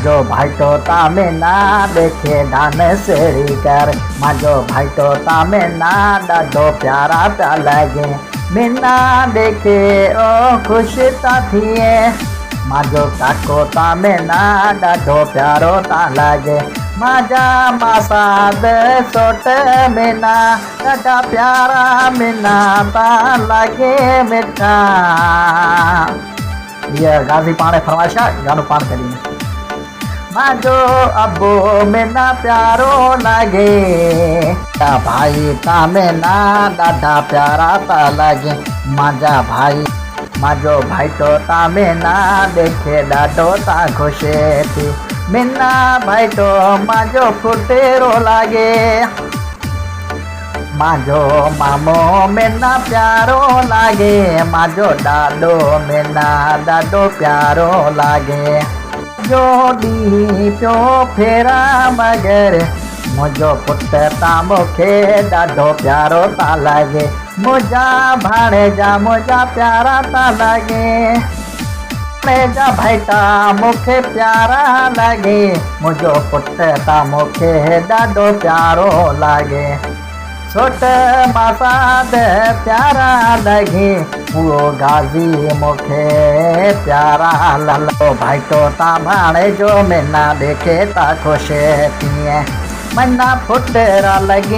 मांजो भाइटो तामे ना देखे डान सेड़ी कर। मांजो भाइटो तामे ना ॾाढो प्यारा पिया लगे। मिना देखे ओ खुश ता थिए। मांजो काको तामे ना ॾाढो प्यारो ता लगे। मांजा मासाद सोट मिना ॾाढा प्यारा मिना ता लगे मिठा। ये गाजी पाणे फरमाइशा गानो पाण करी। मांजो अबो मिना प्यारो लगे। भाई तामे ना ॾाढा प्यारा ता लगे। मांजा भाई मांजो भाइटो तामे ना देखे ॾाढो ता खुश थी। मिना भाइटो मांजो फुटेरो लागे। मांजो मामो मिना प्यारो लागे। मांजो ॾाढो मिना ॾाढो प्यारो लागे। जो डी पियो फेरा मगर मुझो पुट ता मूंखे ॾाढो प्यारो ता लगे। मुझा भाणेजा मुझा प्यारा ता लगे। भाणेजा भाइटा मूंखे प्यारा लगे। मुझो पुट ता मूंखे ॾाढो प्यारो लगे। छोट मासाद प्यारा लगे। वो गाजी मूंखे प्यारा ललो। भाइटो ता भाणे जो मिना देखे ता खुश थिए। मना फुटेरा लगे।